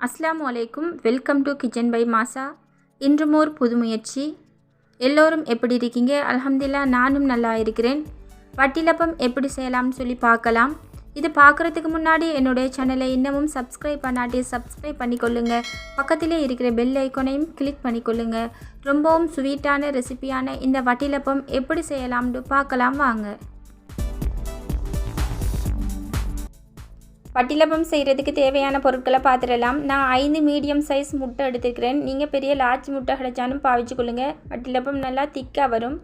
அஸ்ஸலாமு அலைக்கும். Welcome to kitchen by மாசா. இன்றும் ஒரு புது முயற்சி. எல்லோரும் எப்படி இருக்கீங்க? அல்ஹம்துலில்லாஹ் நானும் நல்லா இருக்கிறேன். வட்டிலப்பம் எப்படி செய்யலாம்னு சொல்லி பார்க்கலாம். இது பார்க்குறதுக்கு முன்னாடி என்னுடைய சேனலை இன்னமும் சப்ஸ்கிரைப் பண்ணாட்டி சப்ஸ்கிரைப் பண்ணிக்கொள்ளுங்க. பக்கத்திலே இருக்கிற பெல் ஐக்கானையும் கிளிக் பண்ணிக்கொள்ளுங்க. ரொம்பவும் ஸ்வீட்டான ரெசிபியான இந்த வட்டிலப்பம் எப்படி செய்யலாம்னு பார்க்கலாம் வாங்க. வட்டிலப்பம் செய்கிறதுக்கு தேவையான பொருட்களை பார்த்துடலாம். நான் 5 மீடியம் சைஸ் முட்டை எடுத்துக்கிறேன். நீங்கள் பெரிய லார்ஜ் முட்டை கிடைச்சாலும் பாவிச்சுக்கொள்ளுங்க. வட்டிலப்பம் நல்லா திக்காக வரும்.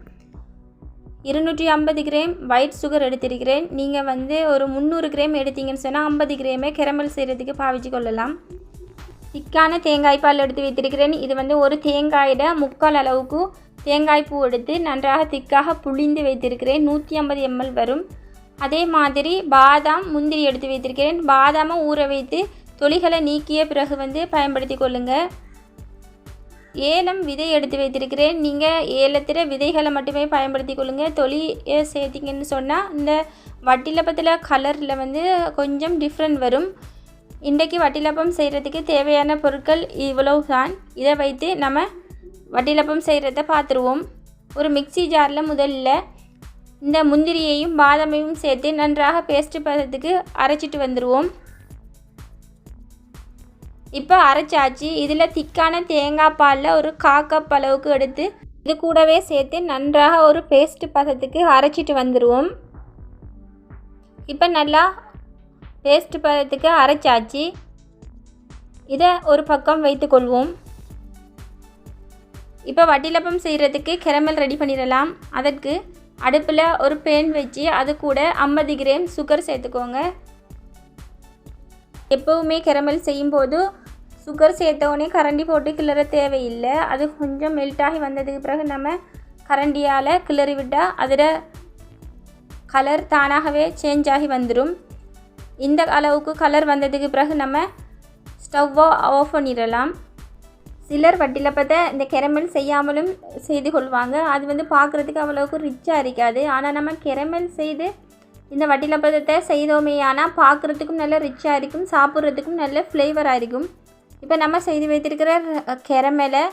250 கிராம் ஒயிட் சுகர் எடுத்திருக்கிறேன். நீங்கள் ஒரு 300 கிராம் எடுத்தீங்கன்னு சொன்னால் 50 கிராமே கேரமல் செய்கிறதுக்கு பாவிச்சு கொள்ளலாம். திக்கான தேங்காய் பால் எடுத்து வைத்திருக்கிறேன். இது ஒரு தேங்காயோட 3/4 அளவுக்கு தேங்காய் பூ எடுத்து நன்றாக திக்காக புளிந்து வைத்திருக்கிறேன். 150 ml வரும். அதே மாதிரி பாதாம் முந்திரி எடுத்து வைத்திருக்கிறேன். பாதாமை ஊற வைத்து தொலிகளை நீக்கிய பிறகு பயன்படுத்தி கொள்ளுங்கள். ஏலம் விதை எடுத்து வைத்திருக்கிறேன். நீங்கள் ஏலத்திர விதைகளை மட்டுமே பயன்படுத்தி கொள்ளுங்கள். தொலியை சேர்த்திங்கன்னு சொன்னால் இந்த வட்டிலப்பத்தில் கலரில் கொஞ்சம் டிஃப்ரெண்ட் வரும். இன்றைக்கு வட்டிலப்பம் செய்கிறதுக்கு தேவையான பொருட்கள் இவ்வளவு தான். இதை வைத்து நம்ம வட்டிலப்பம் செய்கிறத பார்த்துருவோம். ஒரு மிக்சி ஜாரில் முதல்ல இந்த முந்திரியையும் பாதாமையும் சேர்த்து நன்றாக பேஸ்ட் பதத்துக்கு அரைச்சிட்டு வந்துடுவோம். இப்போ அரைச்சாச்சு. இதில் திக்கான தேங்காய் பாலில் ஒரு 1/4 கப் அளவுக்கு எடுத்து இது கூடவே சேர்த்து நன்றாக ஒரு பேஸ்ட் பதத்துக்கு அரைச்சிட்டு வந்துடுவோம். இப்போ நல்லா பேஸ்ட் பதத்துக்கு அரைச்சாச்சு. இதை ஒரு பக்கம் வைத்துக்கொள்வோம். இப்போ வட்டிலப்பம் செய்கிறதுக்கு கேரமல் ரெடி பண்ணிடலாம். அதற்கு அடுப்பில் ஒரு பேன் வச்சு அது கூட 50 கிராம் சுகர் சேர்த்துக்கோங்க. எப்போவுமே கேரமல் செய்யும்போது சுகர் சேர்த்தோடனே கரண்டி போட்டு கிளற தேவையில்லை. அது கொஞ்சம் மெல்ட் ஆகி வந்ததுக்கு பிறகு நம்ம கரண்டியால் கிளறி விட்டால் அதில் கலர் தானாகவே சேஞ்ச் ஆகி வந்துடும். இந்த அளவுக்கு கலர் வந்ததுக்கு பிறகு நம்ம ஸ்டவ்வை ஆஃப் பண்ணிடலாம். சிலர் வட்டிலப்பத்தை இந்த கேரமல் செய்யாமலும் செய்து கொள்வாங்க. அது பார்க்குறதுக்கு அவ்வளோக்கு ரிச்சாக இருக்காது. ஆனால் நம்ம கேரமல் செய்து இந்த வட்டிலப்பத்தை செய்தோமே ஆனால் பார்க்குறதுக்கும் நல்ல ரிச்சாக இருக்கும், சாப்பிட்றதுக்கும் நல்ல ஃப்ளேவராக இருக்கும். இப்போ நம்ம செய்து வைத்திருக்கிற கேரமலை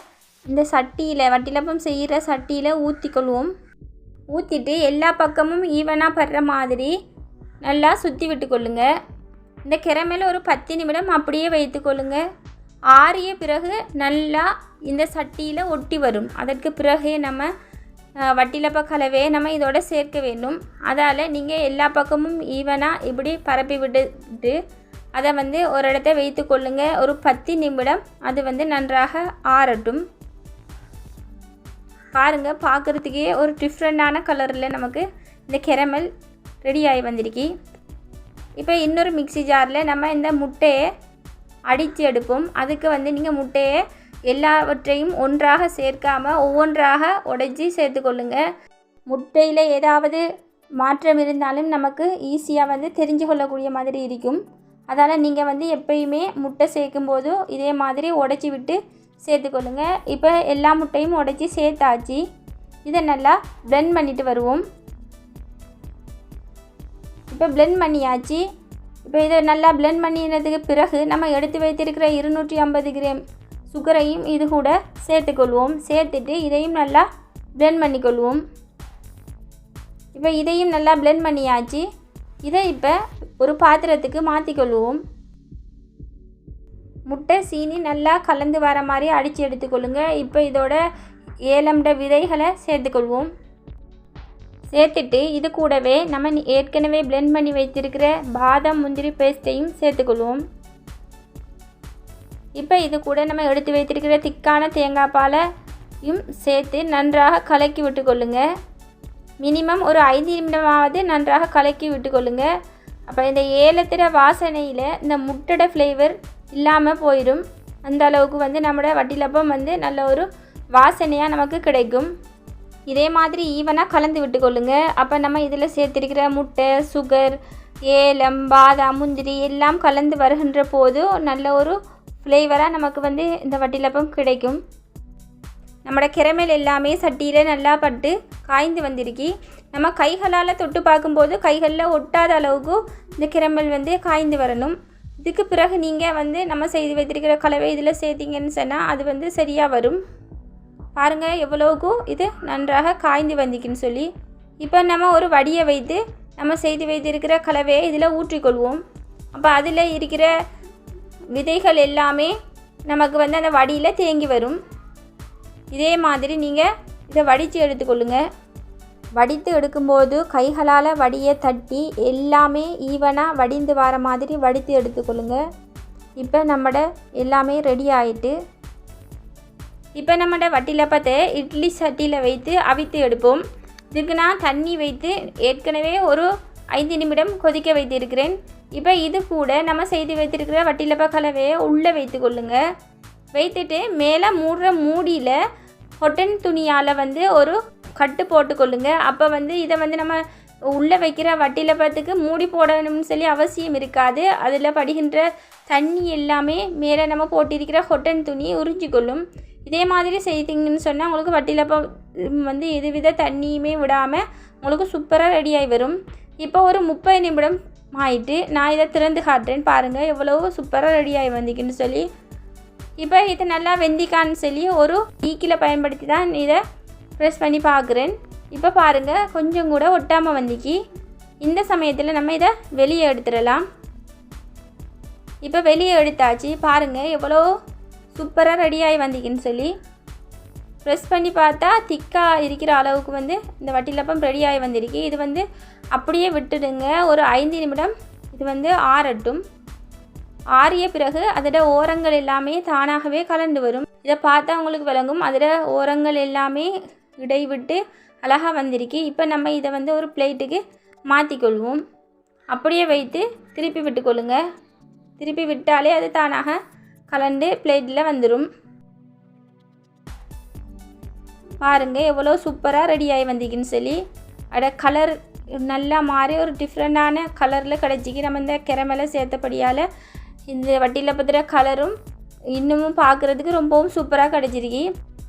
இந்த சட்டியில் வட்டிலப்பம் செய்கிற சட்டியில் ஊற்றிக்கொள்வோம். ஊற்றிட்டு எல்லா பக்கமும் ஈவனாக படுற மாதிரி நல்லா சுற்றி விட்டுக்கொள்ளுங்க. இந்த கேரமலை ஒரு 10 நிமிடம் அப்படியே வைத்துக்கொள்ளுங்க. ஆறிய பிறகு நல்லா இந்த சட்டியில் ஒட்டி வரும். அதற்கு பிறகு நம்ம வட்டிலப்ப கலவையை நம்ம இதோட சேர்க்க வேண்டும். அதால் நீங்கள் எல்லா பக்கமும் ஈவனாக இப்படி பரப்பி விட்டுட்டு அதை ஒரு இடத்த வைத்து கொள்ளுங்க. ஒரு 10 நிமிடம் அது நன்றாக ஆறட்டும். பாருங்கள், பார்க்குறதுக்கே ஒரு டிஃப்ரெண்டான கலரில் நமக்கு இந்த கேரமல் ரெடி ஆகி வந்திருக்கு. இப்போ இன்னொரு மிக்சி ஜாரில் நம்ம இந்த முட்டையை அடித்து எடுப்போம். அதுக்கு நீங்கள் முட்டையை எல்லாவற்றையும் ஒன்றாக சேர்க்காமல் ஒவ்வொன்றாக உடைச்சி சேர்த்துக்கொள்ளுங்க. முட்டையில் ஏதாவது மாற்றம் இருந்தாலும் நமக்கு ஈஸியாக தெரிஞ்சு கொள்ளக்கூடிய மாதிரி இருக்கும். அதால் நீங்கள் எப்பயுமே முட்டை சேர்க்கும்போது இதே மாதிரி உடைச்சி விட்டு சேர்த்துக்கொள்ளுங்க. இப்போ எல்லா முட்டையும் உடைச்சி சேர்த்தாச்சு. இதை நல்லா பிளெண்ட் பண்ணிட்டு வருவோம். இப்போ பிளெண்ட் பண்ணியாச்சு. இப்போ இதை நல்லா பிளெண்ட் பண்ணினதுக்கு பிறகு நம்ம எடுத்து வைத்திருக்கிற 250 கிராம் சுகரையும் இது கூட சேர்த்துக்கொள்வோம். சேர்த்துட்டு இதையும் நல்லா பிளெண்ட் பண்ணிக்கொள்வோம். இப்போ இதையும் நல்லா பிளெண்ட் பண்ணியாச்சு. இதை இப்போ ஒரு பாத்திரத்துக்கு மாற்றிக்கொள்வோம். முட்டை சீனி நல்லா கலந்து வர மாதிரி அடித்து எடுத்துக்கொள்ளுங்க. இப்போ இதோட ஏலம்ட விதைகளை சேர்த்துக்கொள்வோம். சேர்த்துட்டு இது கூடவே நம்ம ஏற்கனவே பிளெண்ட் பண்ணி வைத்திருக்கிற பாதாம் முந்திரி பேஸ்ட்டையும் சேர்த்துக்கொள்வோம். இப்போ இது கூட நம்ம எடுத்து வைத்திருக்கிற திக்கான தேங்காய் பாலையும் சேர்த்து நன்றாக கலக்கி விட்டுக்கொள்ளுங்க. மினிமம் ஒரு 5 நிமிடமாவது நன்றாக கலக்கி விட்டுக்கொள்ளுங்க. அப்போ இந்த ஏலத்திர வாசனையில் இந்த முட்டோட ஃப்ளேவர் இல்லாமல் போயிடும். அந்த அளவுக்கு நம்மளோட வட்டிலப்பம் நல்ல ஒரு வாசனையாக நமக்கு கிடைக்கும். இதே மாதிரி ஈவனாக கலந்து விட்டுக்கொள்ளுங்க. அப்போ நம்ம இதில் சேர்த்திருக்கிற முட்டை, சுகர், ஏலம், பாதாம், முந்திரி எல்லாம் கலந்து வருகின்ற போது நல்ல ஒரு ஃப்ளேவராக நமக்கு இந்த வட்டிலப்பம் கிடைக்கும். நம்மளோட கேரமல் எல்லாமே சட்டியில் நல்லா பட்டு காய்ந்து வந்திருக்கு. நம்ம கைகளால் தொட்டு பார்க்கும்போது கைகளில் ஒட்டாத அளவுக்கு இந்த கேரமல் காய்ந்து வரணும். இதுக்கு பிறகு நீங்கள் வந்து நம்ம செய்து வைத்திருக்கிற கலவை இதில் சேர்த்திங்கன்னு சொன்னால் அது வந்து சரியாக வரும். பாருங்கள் எவ்வளோக்கும் இது நன்றாக காய்ந்து வந்திக்குன்னு சொல்லி. இப்போ நம்ம ஒரு வடியை வைத்து நம்ம செய்து வைத்திருக்கிற கலவையை இதில் ஊற்றிக்கொள்வோம். அப்போ அதில் இருக்கிற விதைகள் எல்லாமே நமக்கு வந்து அந்த வடியில் தேங்கி வரும். இதே மாதிரி நீங்கள் இதை வடித்து எடுத்துக்கொள்ளுங்க. வடித்து எடுக்கும்போது கைகளால் வடியை தட்டி எல்லாமே ஈவனாக வடிந்து வர மாதிரி வடித்து எடுத்துக்கொள்ளுங்க. இப்போ நம்மட எல்லாமே ரெடி ஆகிட்டு, இப்போ நம்மட வட்டிலப்பத்தை இட்லி சட்டியில் வைத்து அவித்து எடுப்போம். இதுக்கு நான் தண்ணி வைத்து ஏற்கனவே ஒரு 5 நிமிடம் கொதிக்க வைத்திருக்கிறேன். இப்போ இது கூட நம்ம செய்து வைத்திருக்கிற வட்டிலப்ப கலவையை உள்ளே வைத்து கொள்ளுங்க. வைத்துட்டு மேலே மூடுற மூடியில் கொட்டன் துணியால் வந்து ஒரு கட்டு போட்டுக்கொள்ளுங்க. அப்போ வந்து இதை வந்து நம்ம உள்ளே வைக்கிற வட்டிலப்பத்துக்கு மூடி போடணும்னு சொல்லி அவசியம் இருக்காது. அதில் படுகின்ற தண்ணி எல்லாமே மேலே நம்ம போட்டிருக்கிற கொட்டன் துணி உறிஞ்சிக்கொள்ளும். இதே மாதிரி செய்தீங்கன்னு சொன்னால் உங்களுக்கு வட்டிலப்பம் வந்து எதுவித தண்ணியுமே விடாமல் உங்களுக்கு சூப்பராக ரெடியாகி வரும். இப்போ ஒரு 30 நிமிடம் ஆகிட்டு நான் இதை திறந்து காட்டுறேன். பாருங்கள் எவ்வளோ சூப்பராக ரெடியாகி வந்திக்குன்னு சொல்லி. இப்போ இது நல்லா வெந்திக்கான்னு சொல்லி ஒரு ஈக்கில் பயன்படுத்தி தான் இதை ப்ரெஸ் பண்ணி பார்க்குறேன். இப்போ பாருங்கள் கொஞ்சம் கூட ஒட்டாமல் வந்திக்கி. இந்த சமயத்தில் நம்ம இதை வெளியே எடுத்துடலாம். இப்போ வெளியே எடுத்தாச்சு. பாருங்கள் எவ்வளோ சூப்பராக ரெடியாகி வந்திக்குன்னு சொல்லி. ப்ரெஸ் பண்ணி பார்த்தா திக்காக இருக்கிற அளவுக்கு வந்து இந்த வட்டிலப்பம் ரெடியாகி வந்திருக்கு. இது வந்து அப்படியே விட்டுடுங்க ஒரு 5 நிமிடம். இது வந்து ஆறட்டும். ஆறிய பிறகு அதோட ஓரங்கள் எல்லாமே தானாகவே கலந்து வரும். இதை பார்த்தா உங்களுக்கு விளங்கும். அதோட ஓரங்கள் எல்லாமே இடைவிட்டு அழகாக வந்திருக்கு. இப்போ நம்ம இதை வந்து ஒரு பிளேட்டுக்கு மாற்றிக்கொள்வோம். அப்படியே வைத்து திருப்பி விட்டுக்கொள்ளுங்க. திருப்பி விட்டாலே அது தானாக கலந்து பிளேட்டில் வந்துடும். பாருங்கள் எவ்வளோ சூப்பராக ரெடியாகி வந்திக்குன்னு சொல்லி. அட கலர் நல்லா மாறி ஒரு டிஃப்ரெண்டான கலரில் கிடச்சிக்கி. நம்ம இந்த கிரமெல்லாம் சேர்த்தபடியால் இந்த வட்டிலப்பத்திர கலரும் இன்னமும் பார்க்குறதுக்கு ரொம்பவும் சூப்பராக கிடச்சிருக்கு.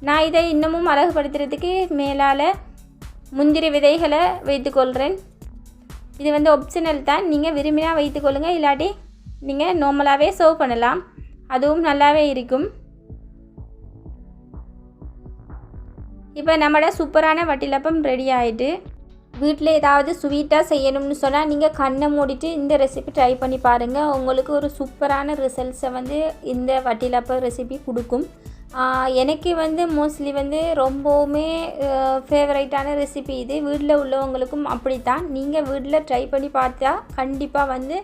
நான் இதை இன்னமும் அழகுபடுத்துறதுக்கு மேலால் முந்திரி விதைகளை வைத்துக்கொள்கிறேன். இது வந்து ஆப்ஷனல் தான். நீங்கள் விரும்பினா வைத்துக்கொள்ளுங்க. இல்லாட்டி நீங்கள் நார்மலாகவே சர்வ் பண்ணலாம். அதுவும் நல்லாவே இருக்கும். இப்போ நம்மளோட சூப்பரான வட்டிலப்பம் ரெடி ஆகிட்டு, வீட்டில் ஏதாவது ஸ்வீட்டாக செய்யணும்னு சொன்னால் நீங்கள் கண்ணை மூடிட்டு இந்த ரெசிபி ட்ரை பண்ணி பாருங்கள். உங்களுக்கு ஒரு சூப்பரான ரிசல்ட்ஸை வந்து இந்த வட்டிலப்பம் ரெசிபி கொடுக்கும். எனக்கு வந்து மோஸ்ட்லி வந்து ரொம்பவுமே ஃபேவரைட்டான ரெசிபி இது. வீட்டில் உள்ளவங்களுக்கும் அப்படித்தான். நீங்கள் வீட்டில் ட்ரை பண்ணி பார்த்தா கண்டிப்பாக வந்து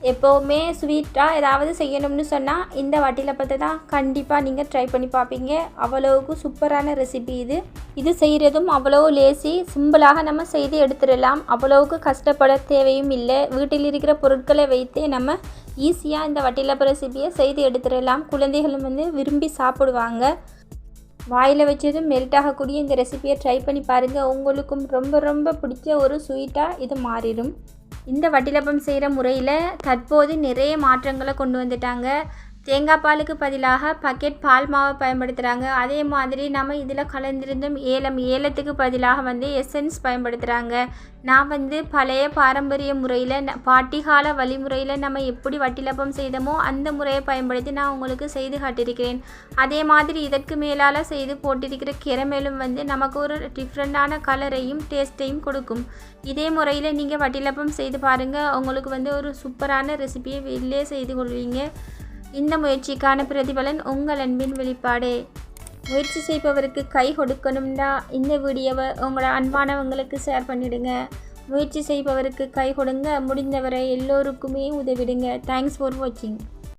எப்போவுமே ஸ்வீட்டாக ஏதாவது செய்யணும்னு சொன்னால் இந்த வட்டிலப்பத்தை தான் கண்டிப்பாக நீங்கள் ட்ரை பண்ணி பார்ப்பீங்க. அவ்வளவுக்கு சூப்பரான ரெசிபி இது. இது செய்கிறதும் அவ்வளோ லேசி, சிம்பிளாக நம்ம செய்து எடுத்துடலாம். அவ்வளவுக்கு கஷ்டப்பட தேவையும் இல்லை. வீட்டில் இருக்கிற பொருட்களை வைத்து நம்ம ஈஸியாக இந்த வட்டிலப்ப ரெசிபியை செய்து எடுத்துடலாம். குழந்தைகளும் வந்து விரும்பி சாப்பிடுவாங்க. வாயில் வச்சதும் மெல்ட் ஆகக்கூடிய இந்த ரெசிபியை ட்ரை பண்ணி பாருங்கள். உங்களுக்கும் ரொம்ப ரொம்ப பிடிச்ச ஒரு ஸ்வீட்டாக இது மாறிடும். இந்த வட்டிலப்பம் செய்கிற முறையில் தற்போது நிறைய மாற்றங்களை கொண்டு வந்துட்டாங்க. தேங்காய் பாலுக்கு பதிலாக பக்கெட் பால் மாவை பயன்படுத்துகிறாங்க. அதே மாதிரி நம்ம இதில் கலந்திருந்தும் ஏலத்துக்கு பதிலாக வந்து எசன்ஸ் பயன்படுத்துகிறாங்க. நான் வந்து பழைய பாரம்பரிய முறையில் பாட்டிகால வழிமுறையில் நம்ம எப்படி வட்டிலப்பம் செய்தோமோ அந்த முறையை பயன்படுத்தி நான் உங்களுக்கு செய்து காட்டியிருக்கிறேன். அதே மாதிரி இதற்கு மேலால் செய்து போட்டிருக்கிற கிரமேலும் வந்து நமக்கு ஒரு டிஃப்ரெண்ட்டான கலரையும் டேஸ்ட்டையும் கொடுக்கும். இதே முறையில் நீங்கள் வட்டிலப்பம் செய்து பாருங்கள். உங்களுக்கு வந்து ஒரு சூப்பரான ரெசிபியை வெளியே செய்து கொள்வீங்க. இந்த முயற்சிக்கான பிரதிபலன் உங்கள் அன்பின் வெளிப்பாடு. முயற்சி செய்பவருக்கு கை கொடுக்கணும்னா இந்த வீடியோவை உங்களோட அன்பானவங்களுக்கு ஷேர் பண்ணிவிடுங்க. முயற்சி செய்பவருக்கு கை கொடுங்க. முடிந்தவரை எல்லோருக்குமே உதவிடுங்க. தேங்க்ஸ் ஃபார் வாட்சிங்.